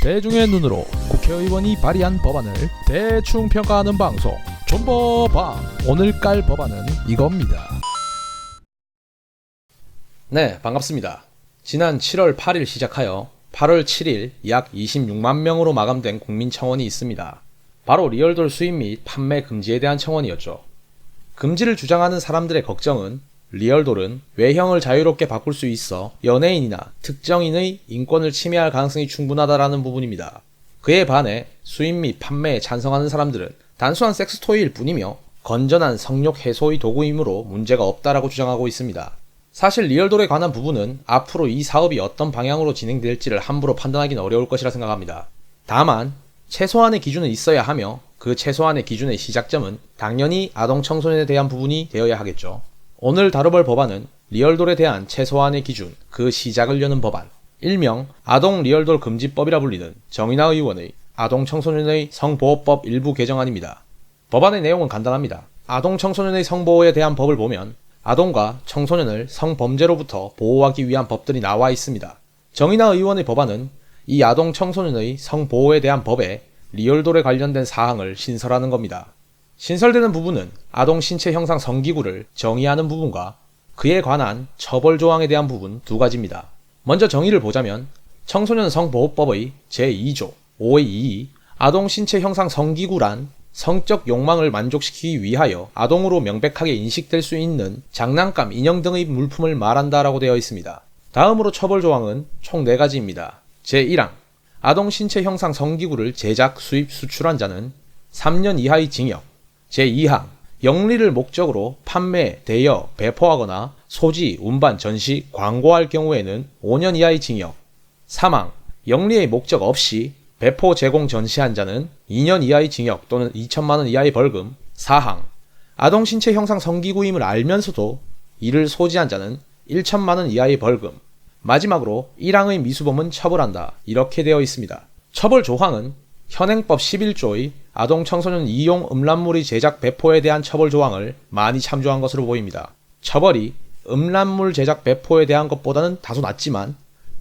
대중의 눈으로 국회의원이 발의한 법안을 대충 평가하는 방송 존버방. 오늘 깔 법안은 이겁니다. 네, 반갑습니다. 지난 7월 8일 시작하여 8월 7일 약 26만 명으로 마감된 국민청원이 있습니다. 바로 리얼돌 수입 및 판매 금지에 대한 청원이었죠. 금지를 주장하는 사람들의 걱정은 리얼돌은 외형을 자유롭게 바꿀 수 있어 연예인이나 특정인의 인권을 침해할 가능성이 충분하다라는 부분입니다. 그에 반해 수입 및 판매에 찬성하는 사람들은 단순한 섹스토이일 뿐이며 건전한 성욕 해소의 도구이므로 문제가 없다라고 주장하고 있습니다. 사실 리얼돌에 관한 부분은 앞으로 이 사업이 어떤 방향으로 진행될지를 함부로 판단하기는 어려울 것이라 생각합니다. 다만 최소한의 기준은 있어야 하며 그 최소한의 기준의 시작점은 당연히 아동 청소년에 대한 부분이 되어야 하겠죠. 오늘 다뤄볼 법안은 리얼돌에 대한 최소한의 기준, 그 시작을 여는 법안, 일명 아동 리얼돌 금지법이라 불리는 정인하 의원의 아동 청소년의 성보호법 일부 개정안입니다. 법안의 내용은 간단합니다. 아동 청소년의 성보호에 대한 법을 보면 아동과 청소년을 성범죄로부터 보호하기 위한 법들이 나와 있습니다. 정인하 의원의 법안은 이 아동 청소년의 성보호에 대한 법에 리얼돌에 관련된 사항을 신설하는 겁니다. 신설되는 부분은 아동 신체 형상 성기구를 정의하는 부분과 그에 관한 처벌 조항에 대한 부분 두 가지입니다. 먼저 정의를 보자면 청소년 성보호법의 제2조 5의 2 아동 신체 형상 성기구란 성적 욕망을 만족시키기 위하여 아동으로 명백하게 인식될 수 있는 장난감, 인형 등의 물품을 말한다라고 되어 있습니다. 다음으로 처벌 조항은 총 4가지입니다. 제1항 아동 신체 형상 성기구를 제작, 수입, 수출한 자는 3년 이하의 징역. 제2항 영리를 목적으로 판매, 대여, 배포하거나 소지, 운반, 전시, 광고할 경우에는 5년 이하의 징역. 3항 영리의 목적 없이 배포, 제공, 전시한 자는 2년 이하의 징역 또는 2천만원 이하의 벌금. 4항 아동 신체 형상 성기구임을 알면서도 이를 소지한 자는 1천만원 이하의 벌금. 마지막으로 1항의 미수범은 처벌한다. 이렇게 되어 있습니다. 처벌 조항은 현행법 11조의 아동 청소년 이용 음란물의 제작 배포에 대한 처벌 조항을 많이 참조한 것으로 보입니다. 처벌이 음란물 제작 배포에 대한 것보다는 다소 낮지만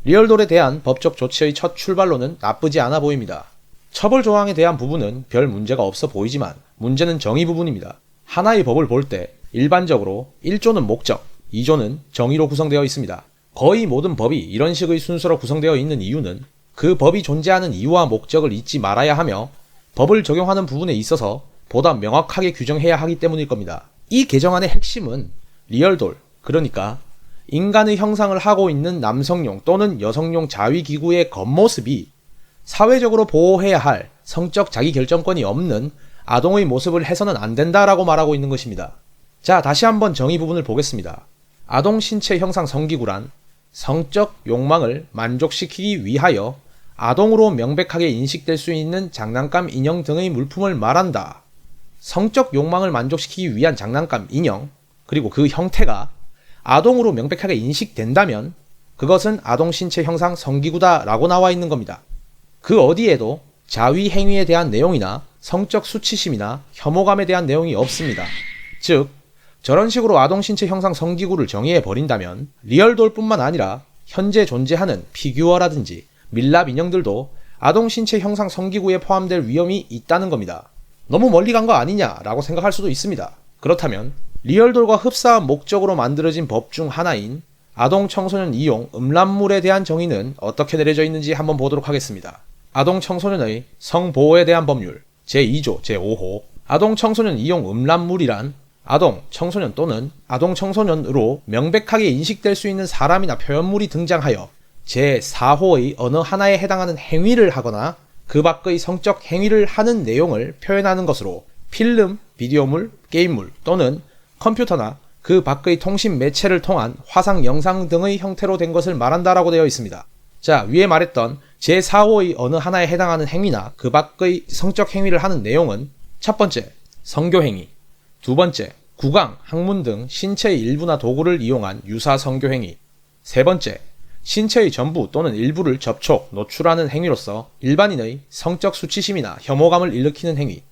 리얼돌에 대한 법적 조치의 첫 출발로는 나쁘지 않아 보입니다. 처벌 조항에 대한 부분은 별 문제가 없어 보이지만 문제는 정의 부분입니다. 하나의 법을 볼 때 일반적으로 1조는 목적, 2조는 정의로 구성되어 있습니다. 거의 모든 법이 이런 식의 순서로 구성되어 있는 이유는 그 법이 존재하는 이유와 목적을 잊지 말아야 하며 법을 적용하는 부분에 있어서 보다 명확하게 규정해야 하기 때문일 겁니다. 이 개정안의 핵심은 리얼돌, 그러니까 인간의 형상을 하고 있는 남성용 또는 여성용 자위기구의 겉모습이 사회적으로 보호해야 할 성적 자기결정권이 없는 아동의 모습을 해서는 안 된다라고 말하고 있는 것입니다. 자, 다시 한번 정의 부분을 보겠습니다. 아동 신체 형상 성기구란 성적 욕망을 만족시키기 위하여 아동으로 명백하게 인식될 수 있는 장난감, 인형 등의 물품을 말한다. 성적 욕망을 만족시키기 위한 장난감, 인형, 그리고 그 형태가 아동으로 명백하게 인식된다면 그것은 아동 신체 형상 성기구다 라고 나와 있는 겁니다. 그 어디에도 자위 행위에 대한 내용이나 성적 수치심이나 혐오감에 대한 내용이 없습니다. 즉, 저런 식으로 아동 신체 형상 성기구를 정의해 버린다면 리얼돌뿐만 아니라 현재 존재하는 피규어라든지 밀랍 인형들도 아동 신체 형상 성기구에 포함될 위험이 있다는 겁니다. 너무 멀리 간 거 아니냐라고 생각할 수도 있습니다. 그렇다면 리얼돌과 흡사한 목적으로 만들어진 법 중 하나인 아동 청소년 이용 음란물에 대한 정의는 어떻게 내려져 있는지 한번 보도록 하겠습니다. 아동 청소년의 성보호에 대한 법률 제2조 제5호 아동 청소년 이용 음란물이란 아동, 청소년 또는 아동 청소년으로 명백하게 인식될 수 있는 사람이나 표현물이 등장하여 제4호의 어느 하나에 해당하는 행위를 하거나 그 밖의 성적 행위를 하는 내용을 표현하는 것으로 필름, 비디오물, 게임물 또는 컴퓨터나 그 밖의 통신 매체를 통한 화상 영상 등의 형태로 된 것을 말한다라고 되어 있습니다. 자, 위에 말했던 제4호의 어느 하나에 해당하는 행위나 그 밖의 성적 행위를 하는 내용은 첫 번째, 성교행위, 두 번째, 구강, 항문 등 신체의 일부나 도구를 이용한 유사 성교행위, 세 번째, 신체의 전부 또는 일부를 접촉, 노출하는 행위로서 일반인의 성적 수치심이나 혐오감을 일으키는 행위,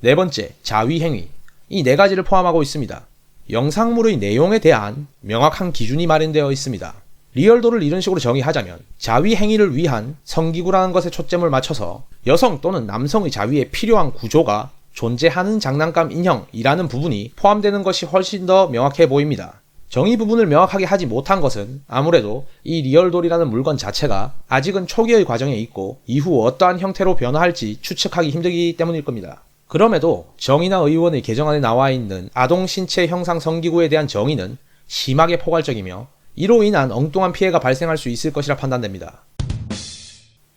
네 번째, 자위행위. 이 4가지를 포함하고 있습니다. 영상물의 내용에 대한 명확한 기준이 마련되어 있습니다. 리얼도를 이런 식으로 정의하자면 자위 행위를 위한 성기구라는 것에 초점을 맞춰서 여성 또는 남성의 자위에 필요한 구조가 존재하는 장난감 인형이라는 부분이 포함되는 것이 훨씬 더 명확해 보입니다. 정의 부분을 명확하게 하지 못한 것은 아무래도 이 리얼돌이라는 물건 자체가 아직은 초기의 과정에 있고 이후 어떠한 형태로 변화할지 추측하기 힘들기 때문일 겁니다. 그럼에도 정의나 의원의 개정안에 나와 있는 아동 신체 형상 성기구에 대한 정의는 심하게 포괄적이며 이로 인한 엉뚱한 피해가 발생할 수 있을 것이라 판단됩니다.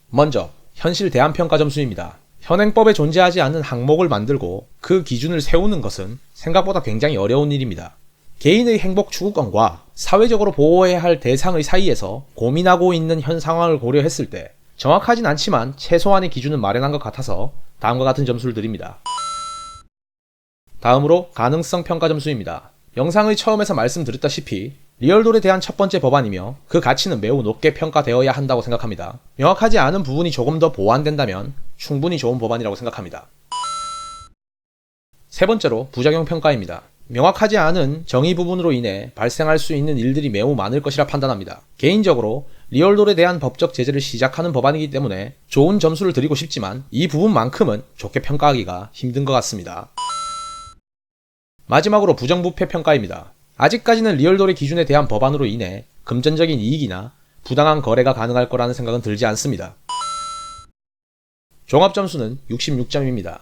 먼저 현실 대안평가 점수입니다. 현행법에 존재하지 않는 항목을 만들고 그 기준을 세우는 것은 생각보다 굉장히 어려운 일입니다. 개인의 행복 추구권과 사회적으로 보호해야 할 대상의 사이에서 고민하고 있는 현 상황을 고려했을 때 정확하진 않지만 최소한의 기준은 마련한 것 같아서 다음과 같은 점수를 드립니다. 다음으로 가능성 평가 점수입니다. 영상의 처음에서 말씀드렸다시피 리얼돌에 대한 첫 번째 법안이며 그 가치는 매우 높게 평가되어야 한다고 생각합니다. 명확하지 않은 부분이 조금 더 보완된다면 충분히 좋은 법안이라고 생각합니다. 세 번째로 부작용 평가입니다. 명확하지 않은 정의 부분으로 인해 발생할 수 있는 일들이 매우 많을 것이라 판단합니다. 개인적으로 리얼돌에 대한 법적 제재를 시작하는 법안이기 때문에 좋은 점수를 드리고 싶지만 이 부분만큼은 좋게 평가하기가 힘든 것 같습니다. 마지막으로 부정부패 평가입니다. 아직까지는 리얼돌의 기준에 대한 법안으로 인해 금전적인 이익이나 부당한 거래가 가능할 거라는 생각은 들지 않습니다. 종합점수는 66점입니다.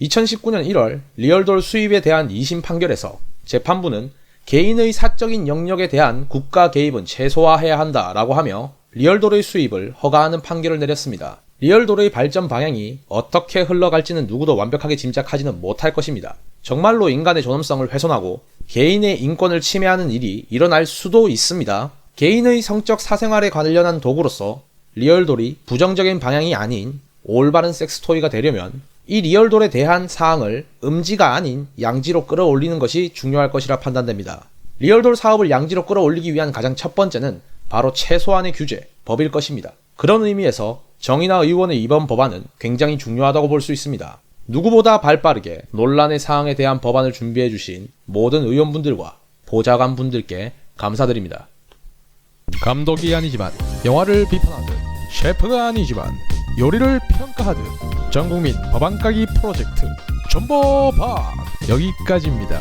2019년 1월 리얼돌 수입에 대한 2심 판결에서 재판부는 개인의 사적인 영역에 대한 국가 개입은 최소화해야 한다라고 하며 리얼돌의 수입을 허가하는 판결을 내렸습니다. 리얼돌의 발전 방향이 어떻게 흘러갈지는 누구도 완벽하게 짐작하지는 못할 것입니다. 정말로 인간의 존엄성을 훼손하고 개인의 인권을 침해하는 일이 일어날 수도 있습니다. 개인의 성적 사생활에 관련한 도구로서 리얼돌이 부정적인 방향이 아닌 올바른 섹스토이가 되려면 이 리얼돌에 대한 사항을 음지가 아닌 양지로 끌어올리는 것이 중요할 것이라 판단됩니다. 리얼돌 사업을 양지로 끌어올리기 위한 가장 첫 번째는 바로 최소한의 규제, 법일 것입니다. 그런 의미에서 정의나 의원의 이번 법안은 굉장히 중요하다고 볼 수 있습니다. 누구보다 발빠르게 논란의 사항에 대한 법안을 준비해 주신 모든 의원분들과 보좌관분들께 감사드립니다. 감독이 아니지만 영화를 비판하듯 셰프가 아니지만 요리를 평가하듯 전국민 법안 까기 프로젝트 존버박 여기까지입니다.